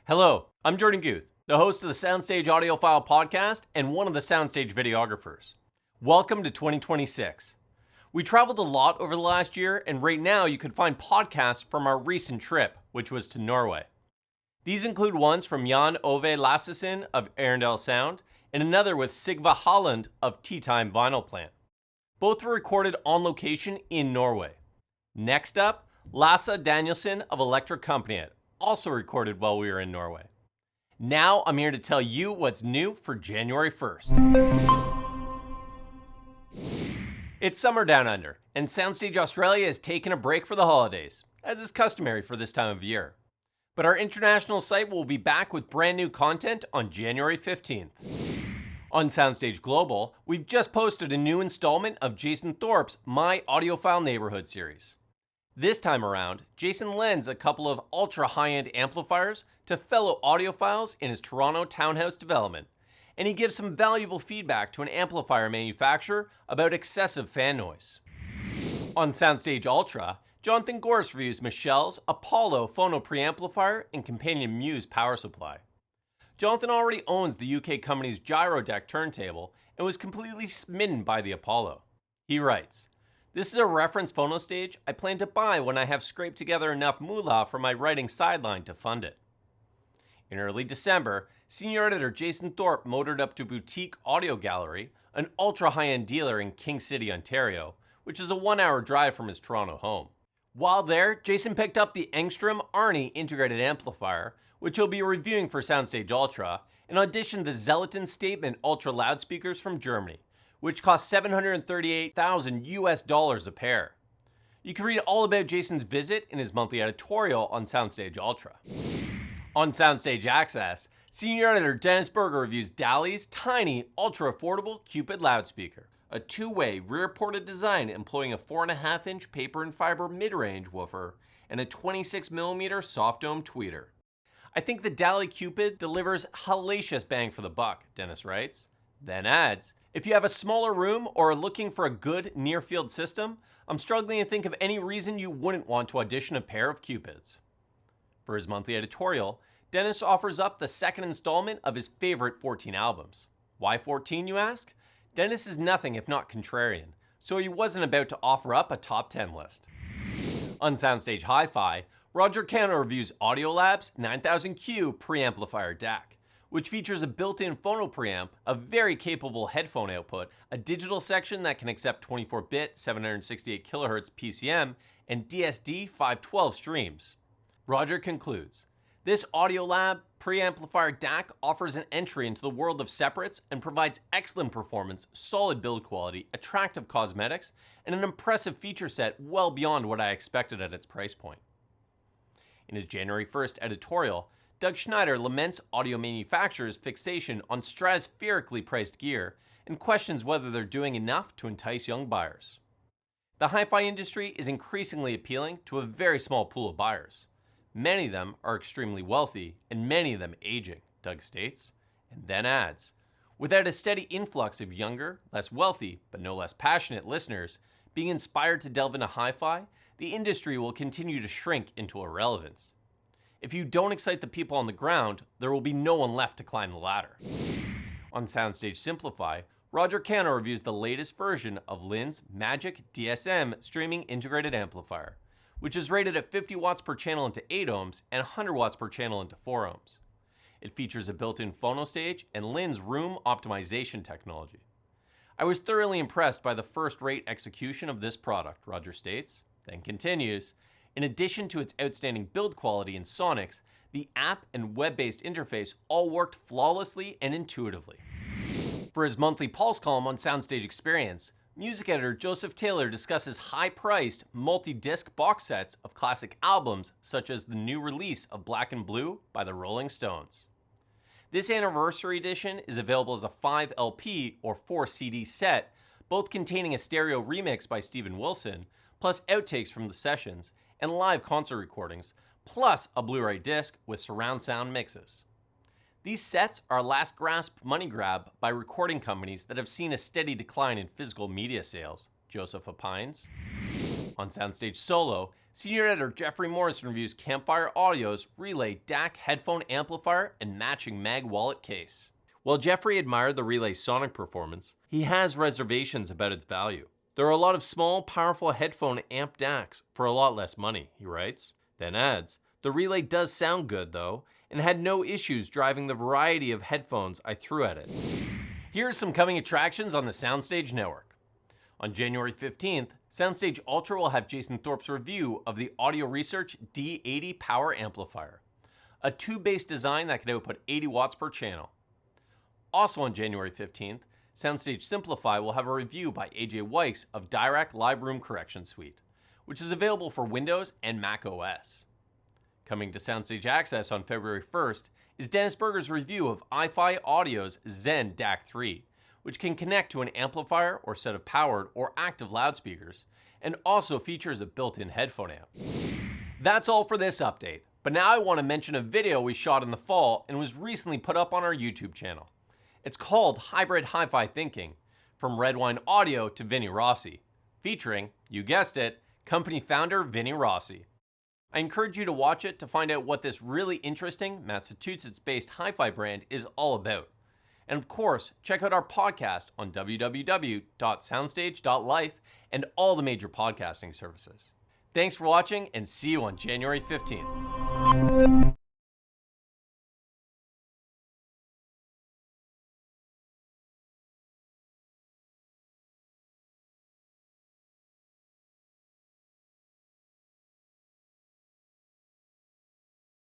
Hello, I'm Jordan Guth, the host of the SoundStage Audiophile podcast and one of the SoundStage videographers. Welcome to 2026. We traveled a lot over the last year, and right now you could find podcasts from our recent trip, which was to Norway. These include ones from Jan Ove Lassesen of Arendal Sound and another with Sigva Holland of Tea Time Vinyl Plant. Both were recorded on location in Norway. Next up, Lasse Danielsen of Electric Company, also recorded while we were in Norway. Now I'm here to tell you what's new for January 1st. It's summer down under, and SoundStage Australia has taken a break for the holidays, as is customary for this time of year. But our international site will be back with brand new content on January 15th. On SoundStage Global, we've just posted a new installment of Jason Thorpe's My Audiophile Neighborhood series. This time around, Jason lends a couple of ultra high-end amplifiers to fellow audiophiles in his Toronto townhouse development, and he gives some valuable feedback to an amplifier manufacturer about excessive fan noise. On SoundStage Ultra, Jonathan Gorse reviews Michelle's Apollo phono preamplifier and companion Muse power supply. Jonathan already owns the UK company's Gyro Deck turntable and was completely smitten by the Apollo. He writes, "This is a reference phono stage I plan to buy when I have scraped together enough moolah for my writing sideline to fund it." In early December, senior editor Jason Thorpe motored up to Boutique Audio Gallery, an ultra high-end dealer in King City, Ontario, which is a 1-hour drive from his Toronto home. While there, Jason picked up the Engström Arnie integrated amplifier, which he'll be reviewing for SoundStage Ultra, and auditioned the Zeloton Statement Ultra loudspeakers from Germany, which cost $738,000 a pair. You can read all about Jason's visit in his monthly editorial on SoundStage Ultra. On SoundStage Access, senior editor Dennis Berger reviews Dali's tiny, ultra-affordable Cupid loudspeaker, a two-way rear-ported design employing a 4.5-inch paper and fiber mid-range woofer and a 26mm soft dome tweeter. "I think the Dali Cupid delivers hellacious bang for the buck," Dennis writes. Then adds, "If you have a smaller room or are looking for a good near-field system, I'm struggling to think of any reason you wouldn't want to audition a pair of Cupids." For his monthly editorial, Dennis offers up the second installment of his favorite 14 albums. Why 14, you ask? Dennis is nothing if not contrarian, so he wasn't about to offer up a top 10 list. On SoundStage Hi-Fi, Roger Cano reviews Audiolab's 9000Q preamplifier DAC, which features a built-in phono preamp, a very capable headphone output, a digital section that can accept 24-bit 768 kHz PCM, and DSD 512 streams. Roger concludes, "This Audiolab preamplifier DAC offers an entry into the world of separates and provides excellent performance, solid build quality, attractive cosmetics, and an impressive feature set well beyond what I expected at its price point." In his January 1st editorial, Doug Schneider laments audio manufacturers' fixation on stratospherically priced gear and questions whether they're doing enough to entice young buyers. The hi-fi industry is increasingly appealing to a very small pool of buyers. Many of them are extremely wealthy, and many of them aging, Doug states, and then adds, "Without a steady influx of younger, less wealthy, but no less passionate listeners being inspired to delve into hi-fi, the industry will continue to shrink into irrelevance. If you don't excite the people on the ground, there will be no one left to climb the ladder." On SoundStage Simplify, Roger Cano reviews the latest version of Linn's Magic DSM streaming integrated amplifier, which is rated at 50 watts per channel into 8 ohms and 100 watts per channel into 4 ohms. It features a built-in phono stage and Linn's room optimization technology. "I was thoroughly impressed by the first-rate execution of this product," Roger states, then continues, "In addition to its outstanding build quality and sonics, the app and web-based interface all worked flawlessly and intuitively." For his monthly Pulse column on SoundStage Experience, music editor Joseph Taylor discusses high-priced, multi-disc box sets of classic albums such as the new release of Black and Blue by the Rolling Stones. This anniversary edition is available as a 5 LP or 4 CD set, both containing a stereo remix by Steven Wilson, plus outtakes from the sessions, and live concert recordings, plus a Blu-ray disc with surround sound mixes. These sets are a last grasp money grab by recording companies that have seen a steady decline in physical media sales, Joseph opines. On SoundStage Solo, senior editor Jeffrey Morrison reviews Campfire Audio's Relay DAC headphone amplifier and matching mag wallet case. While Jeffrey admired the Relay's sonic performance, he has reservations about its value. There are a lot of small, powerful headphone amp DACs for a lot less money, he writes. Then adds, the Relay does sound good though, and had no issues driving the variety of headphones I threw at it. Here are some coming attractions on the SoundStage network. On January 15th, SoundStage Ultra will have Jason Thorpe's review of the Audio Research D80 power amplifier, a tube-based design that can output 80 watts per channel. Also on January 15th, SoundStage Simplify will have a review by AJ Weiss of Dirac Live Room Correction Suite, which is available for Windows and Mac OS. Coming to SoundStage Access on February 1st is Dennis Berger's review of iFi Audio's Zen DAC 3, which can connect to an amplifier or set of powered or active loudspeakers, and also features a built-in headphone amp. That's all for this update, but now I want to mention a video we shot in the fall and was recently put up on our YouTube channel. It's called Hybrid Hi-Fi Thinking, from Redwine Audio to Vinny Rossi, featuring, you guessed it, company founder Vinny Rossi. I encourage you to watch it to find out what this really interesting Massachusetts-based hi-fi brand is all about. And of course, check out our podcast on www.soundstage.life and all the major podcasting services. Thanks for watching and see you on January 15th.